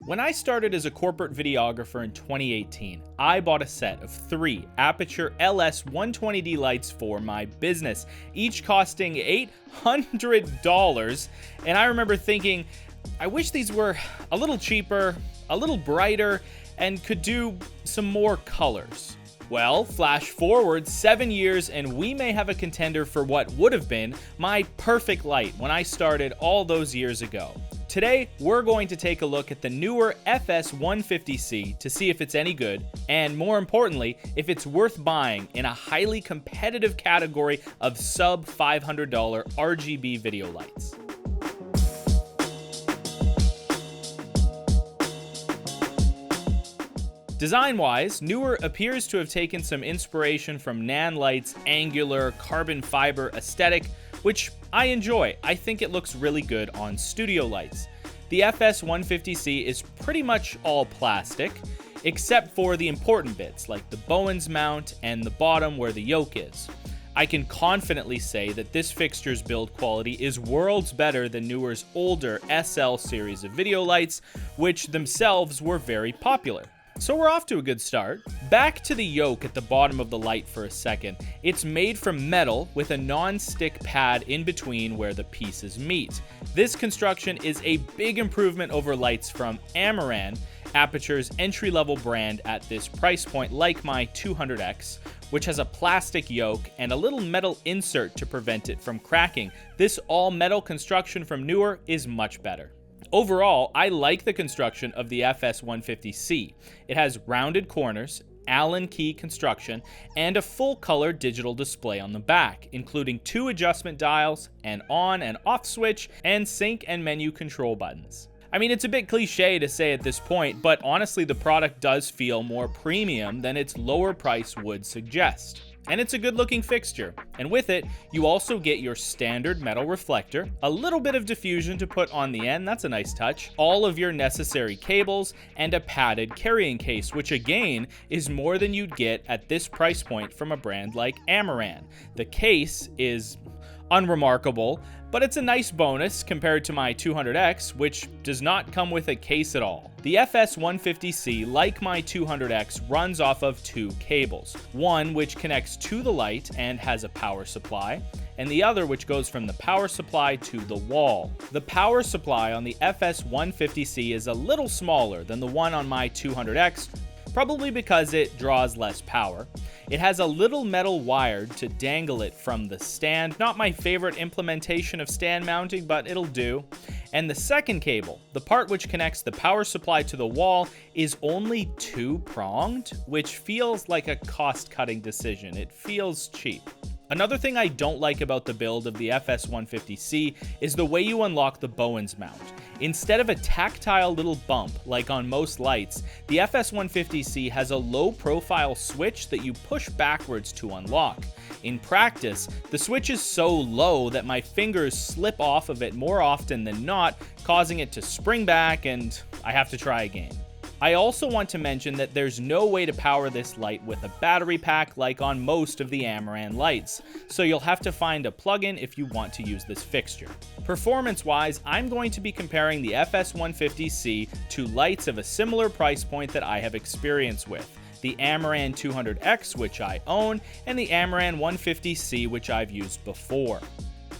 When I started as a corporate videographer in 2018, I bought a set of 3 Aputure LS120D lights for my business, each costing $800, and I remember thinking, I wish these were a little cheaper, a little brighter, and could do some more colors. Well, flash forward 7 years and we may have a contender for what would have been my perfect light when I started all those years ago. Today, we're going to take a look at the Neewer FS150C to see if it's any good, and more importantly, if it's worth buying in a highly competitive category of sub $500 RGB video lights. Design-wise, Neewer appears to have taken some inspiration from Nanlight's angular carbon fiber aesthetic, which I enjoy. I think it looks really good on studio lights. The FS150C is pretty much all plastic, except for the important bits like the Bowens mount and the bottom where the yoke is. I can confidently say that this fixture's build quality is worlds better than Neewer's older SL series of video lights, which themselves were very popular. So we're off to a good start. Back to the yoke at the bottom of the light for a second. It's made from metal with a non-stick pad in between where the pieces meet. This construction is a big improvement over lights from Amaran, Aputure's entry-level brand at this price point, like my 200X, which has a plastic yoke and a little metal insert to prevent it from cracking. This all-metal construction from Neewer is much better. Overall, I like the construction of the FS150C. It has rounded corners, Allen key construction, and a full-color digital display on the back, including 2 adjustment dials, an on and off switch, and sync and menu control buttons. I mean, it's a bit cliche to say at this point, but honestly the product does feel more premium than its lower price would suggest. And it's a good looking fixture, and with it, you also get your standard metal reflector, a little bit of diffusion to put on the end, that's a nice touch, all of your necessary cables, and a padded carrying case, which again is more than you'd get at this price point from a brand like Amaran. The case is unremarkable, but it's a nice bonus compared to my 200X, which does not come with a case at all. The FS150C, like my 200X, runs off of 2 cables. One which connects to the light and has a power supply, and the other which goes from the power supply to the wall. The power supply on the FS150C is a little smaller than the one on my 200X, probably because it draws less power. It has a little metal wire to dangle it from the stand. Not my favorite implementation of stand mounting, but it'll do. And the second cable, the part which connects the power supply to the wall, is only 2-pronged, which feels like a cost-cutting decision. It feels cheap. Another thing I don't like about the build of the FS150C is the way you unlock the Bowens mount. Instead of a tactile little bump like on most lights, the FS150C has a low-profile switch that you push backwards to unlock. In practice, the switch is so low that my fingers slip off of it more often than not, causing it to spring back and I have to try again. I also want to mention that there's no way to power this light with a battery pack like on most of the Amaran lights, so you'll have to find a plug-in if you want to use this fixture. Performance-wise, I'm going to be comparing the FS150C to lights of a similar price point that I have experience with. The Amaran 200X, which I own, and the Amaran 150C, which I've used before.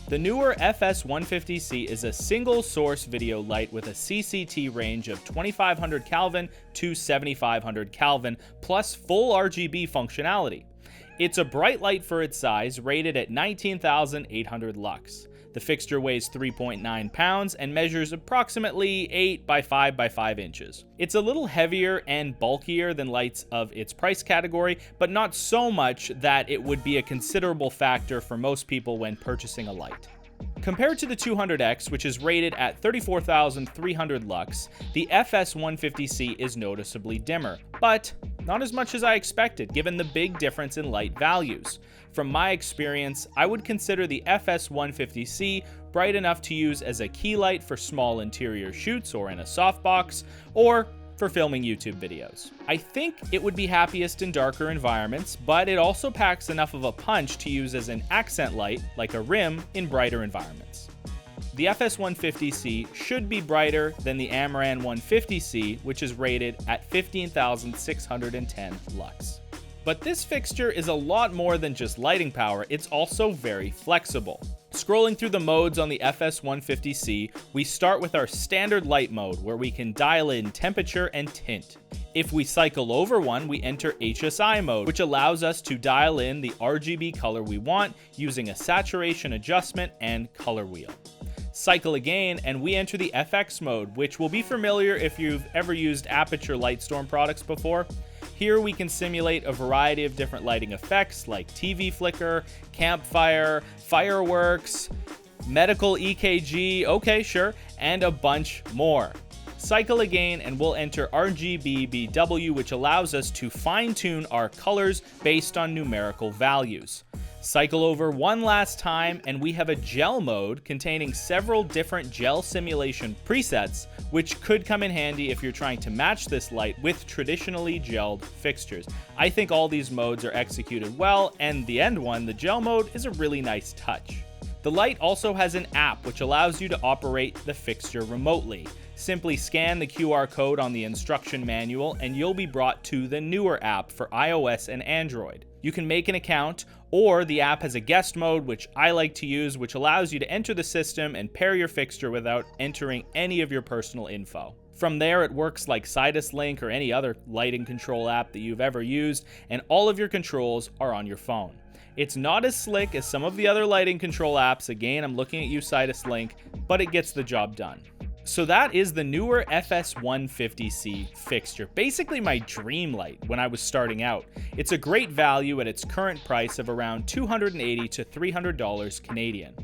The Neewer FS150C is a single-source video light with a CCT range of 2500 Kelvin to 7500 Kelvin, plus full RGB functionality. It's a bright light for its size, rated at 19,800 lux. The fixture weighs 3.9 pounds and measures approximately 8 by 5 by 5 inches. It's a little heavier and bulkier than lights of its price category, but not so much that it would be a considerable factor for most people when purchasing a light. Compared to the 200X, which is rated at 34,300 lux, the FS150C is noticeably dimmer, but not as much as I expected given the big difference in light values. From my experience, I would consider the FS150C bright enough to use as a key light for small interior shoots or in a softbox, or for filming YouTube videos. I think it would be happiest in darker environments, but it also packs enough of a punch to use as an accent light, like a rim, in brighter environments. The FS150C should be brighter than the Amaran 150C, which is rated at 15,610 lux. But this fixture is a lot more than just lighting power, it's also very flexible. Scrolling through the modes on the FS150C, we start with our standard light mode, where we can dial in temperature and tint. If we cycle over one, we enter HSI mode, which allows us to dial in the RGB color we want using a saturation adjustment and color wheel. Cycle again, and we enter the FX mode, which will be familiar if you've ever used Aputure Lightstorm products before. Here we can simulate a variety of different lighting effects like TV flicker, campfire, fireworks, medical EKG, okay, sure, and a bunch more. Cycle again and we'll enter RGBBW, which allows us to fine-tune our colors based on numerical values. Cycle over one last time and we have a gel mode containing several different gel simulation presets, which could come in handy if you're trying to match this light with traditionally gelled fixtures. I think all these modes are executed well, and the end one, the gel mode, is a really nice touch. The light also has an app which allows you to operate the fixture remotely. Simply scan the QR code on the instruction manual and you'll be brought to the Neewer app for iOS and Android. You can make an account, or the app has a guest mode, which I like to use, which allows you to enter the system and pair your fixture without entering any of your personal info. From there, it works like Sidus Link or any other lighting control app that you've ever used, and all of your controls are on your phone. It's not as slick as some of the other lighting control apps. Again, I'm looking at you, Sidus Link, but it gets the job done. So that is the Neewer FS150C fixture, basically my dream light when I was starting out. It's a great value at its current price of around $280 to $300 Canadian.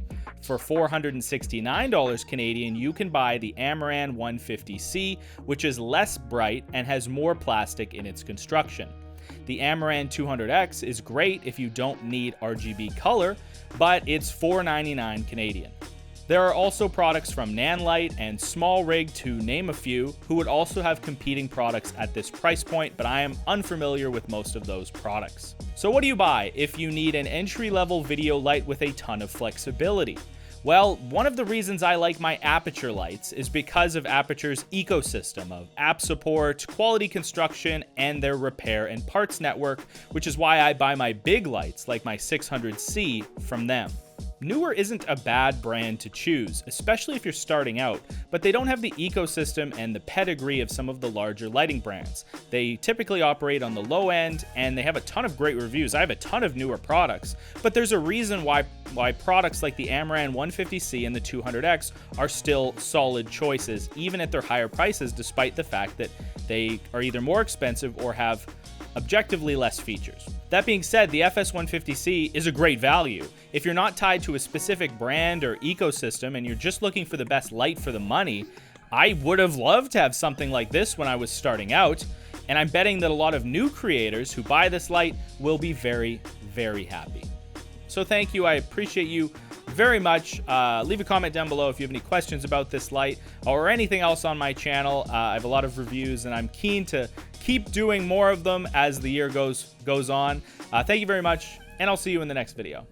For $469 Canadian, you can buy the Amaran 150C, which is less bright and has more plastic in its construction. The Amaran 200X is great if you don't need RGB color, but it's $499 Canadian. There are also products from Nanlite and Small Rig, to name a few, who would also have competing products at this price point, but I am unfamiliar with most of those products. So what do you buy if you need an entry-level video light with a ton of flexibility? Well, one of the reasons I like my Aputure lights is because of Aputure's ecosystem of app support, quality construction, and their repair and parts network, which is why I buy my big lights like my 600C from them. Neewer isn't a bad brand to choose, especially if you're starting out, but they don't have the ecosystem and the pedigree of some of the larger lighting brands. They typically operate on the low end, and they have a ton of great reviews. I have a ton of Neewer products, but there's a reason why products like the Amaran 150C and the 200X are still solid choices, even at their higher prices, despite the fact that they are either more expensive or have objectively less features. That being said, the FS150C is a great value. If you're not tied to a specific brand or ecosystem and you're just looking for the best light for the money, I would have loved to have something like this when I was starting out, and I'm betting that a lot of new creators who buy this light will be very, very happy. So thank you, I appreciate you very much. Leave a comment down below if you have any questions about this light or anything else on my channel. I have a lot of reviews and I'm keen to keep doing more of them as the year goes on. Thank you very much, and I'll see you in the next video.